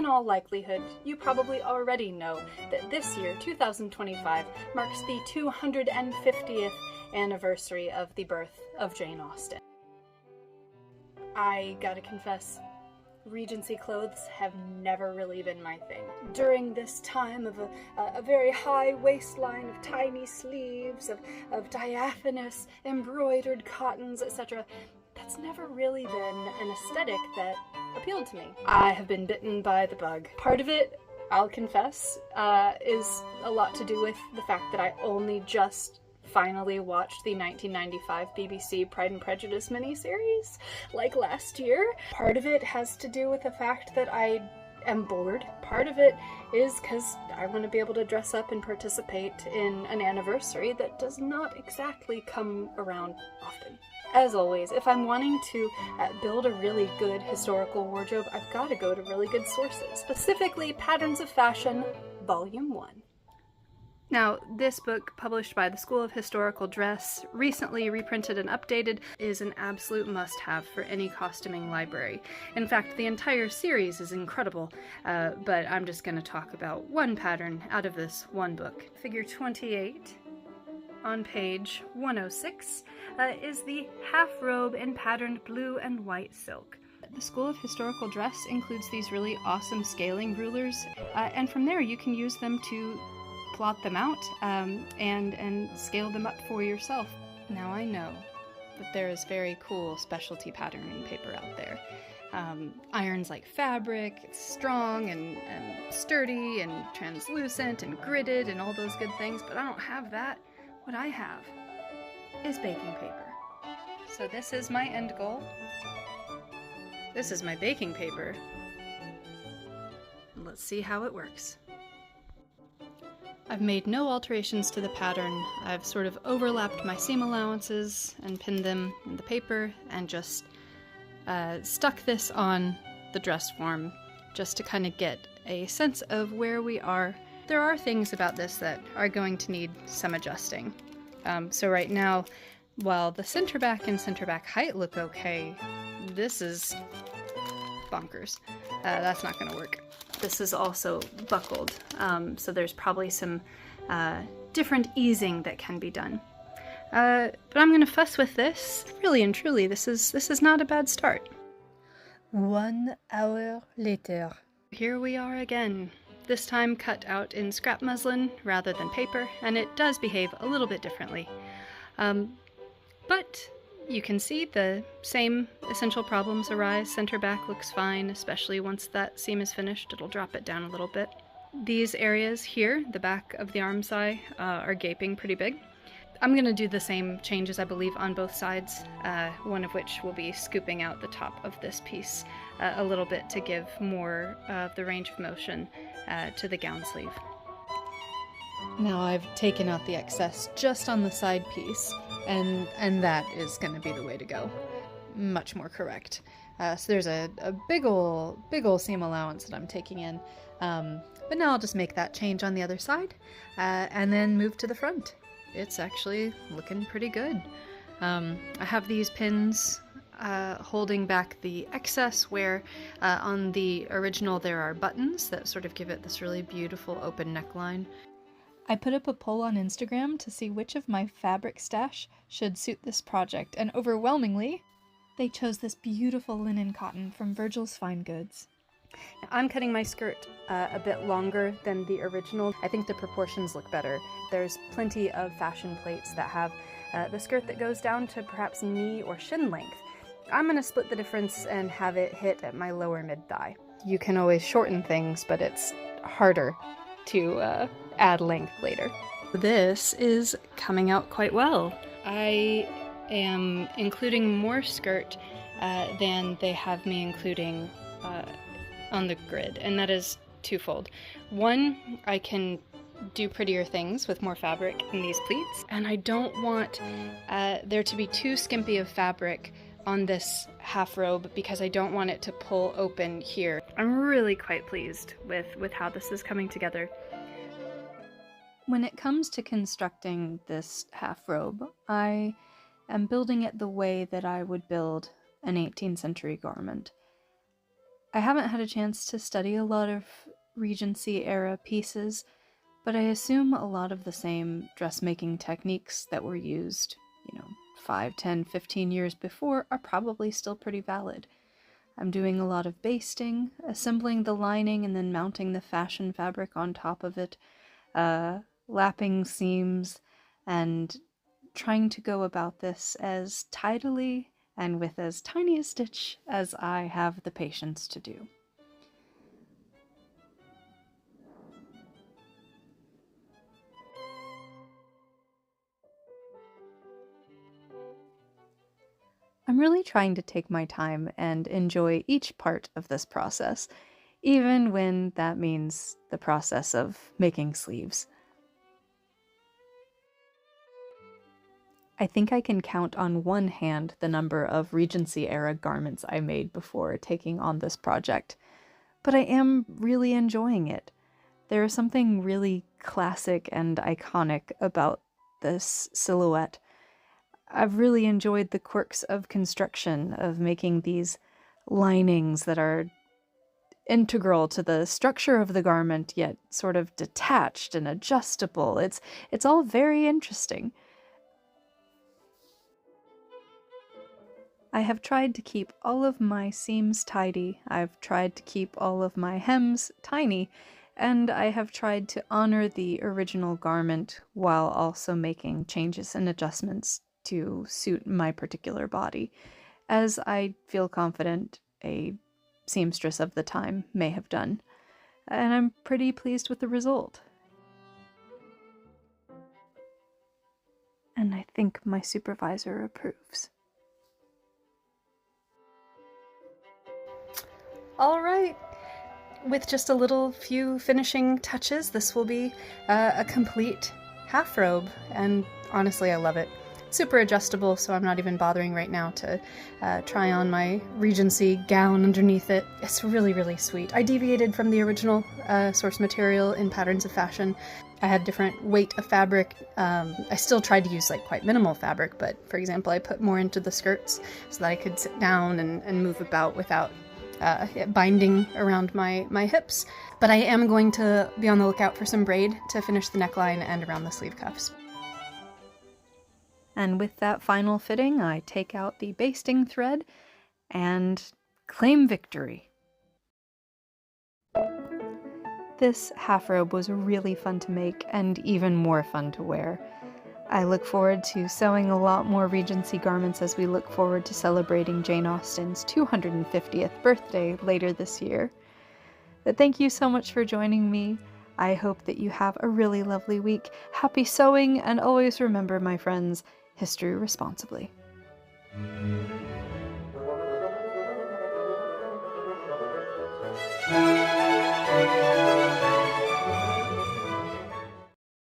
In all likelihood, you probably already know that this year, 2025, marks the 250th anniversary of the birth of Jane Austen. I gotta confess, Regency clothes have never really been my thing. During this time of a very high waistline, of tiny sleeves, of diaphanous embroidered cottons, etc., that's never really been an aesthetic that appealed to me. I have been bitten by the bug. Part of it, I'll confess, is a lot to do with the fact that I only just finally watched the 1995 BBC Pride and Prejudice miniseries, like last year. Part of it has to do with the fact that I am bored. Part of it is because I want to be able to dress up and participate in an anniversary that does not exactly come around often. As always, if I'm wanting to build a really good historical wardrobe, I've got to go to really good sources, specifically Patterns of Fashion, Volume 1. Now, this book, published by the School of Historical Dress, recently reprinted and updated, is an absolute must-have for any costuming library. In fact, the entire series is incredible, but I'm just going to talk about one pattern out of this one book. Figure 28 on page 106 is the Half Robe in patterned blue and white silk. The School of Historical Dress includes these really awesome scaling rulers, and from there you can use them to plot them out and scale them up for yourself. Now I know that there is very cool specialty patterning paper out there. Iron's like fabric, it's strong and sturdy and translucent and gridded and all those good things, but I don't have that. What I have is baking paper. So this is my end goal. This is my baking paper. Let's see how it works. I've made no alterations to the pattern. I've sort of overlapped my seam allowances and pinned them in the paper and just stuck this on the dress form just to kind of get a sense of where we are. There are things about this that are going to need some adjusting. So right now, while the center back and center back height look okay, this is bonkers. That's not going to work. This is also buckled, so there's probably some different easing that can be done. But I'm going to fuss with this. Really and truly, this is not a bad start. 1 hour later. Here we are again. This time cut out in scrap muslin rather than paper, and it does behave a little bit differently. But you can see the same essential problems arise. Center back looks fine, especially once that seam is finished. It'll drop it down a little bit. These areas here, the back of the arm's eye, are gaping pretty big. I'm going to do the same changes, I believe, on both sides, one of which will be scooping out the top of this piece a little bit to give more of the range of motion to the gown sleeve. Now I've taken out the excess just on the side piece, and that is going to be the way to go. Much more correct. So there's a big ol' seam allowance that I'm taking in, but now I'll just make that change on the other side, and then move to the front. It's actually looking pretty good. I have these pins holding back the excess where on the original there are buttons that sort of give it this really beautiful open neckline. I put up a poll on Instagram to see which of my fabric stash should suit this project, and overwhelmingly, they chose this beautiful linen cotton from Virgil's Fine Goods. I'm cutting my skirt a bit longer than the original. I think the proportions look better. There's plenty of fashion plates that have the skirt that goes down to perhaps knee or shin length. I'm going to split the difference and have it hit at my lower mid-thigh. You can always shorten things, but it's harder to add length later. This is coming out quite well. I am including more skirt than they have me including on the grid, and that is twofold. One, I can do prettier things with more fabric in these pleats, and I don't want there to be too skimpy of fabric on this half robe because I don't want it to pull open here. I'm really quite pleased with how this is coming together. When it comes to constructing this half robe, I am building it the way that I would build an 18th century garment. I haven't had a chance to study a lot of Regency era pieces, but I assume a lot of the same dressmaking techniques that were used, 5, 10, 15 years before are probably still pretty valid. I'm doing a lot of basting, assembling the lining and then mounting the fashion fabric on top of it, lapping seams, and trying to go about this as tidily and with as tiny a stitch as I have the patience to do. I'm really trying to take my time and enjoy each part of this process, even when that means the process of making sleeves. I think I can count on one hand the number of Regency era garments I made before taking on this project, but I am really enjoying it. There is something really classic and iconic about this silhouette. I've really enjoyed the quirks of construction, of making these linings that are integral to the structure of the garment, yet sort of detached and adjustable. It's all very interesting. I have tried to keep all of my seams tidy, I've tried to keep all of my hems tiny, and I have tried to honor the original garment while also making changes and adjustments to suit my particular body, as I feel confident a seamstress of the time may have done. And I'm pretty pleased with the result. And I think my supervisor approves. All right. With just a little few finishing touches, this will be a complete half robe, and honestly, I love it. Super adjustable, so I'm not even bothering right now to try on my Regency gown underneath it. It's really, really sweet. I deviated from the original source material in Patterns of Fashion. I had different weight of fabric. I still tried to use quite minimal fabric, but for example, I put more into the skirts so that I could sit down and move about without binding around my hips. But I am going to be on the lookout for some braid to finish the neckline and around the sleeve cuffs. And with that final fitting, I take out the basting thread and claim victory. This half robe was really fun to make and even more fun to wear. I look forward to sewing a lot more Regency garments as we look forward to celebrating Jane Austen's 250th birthday later this year. But thank you so much for joining me. I hope that you have a really lovely week. Happy sewing, and always remember, my friends, history responsibly.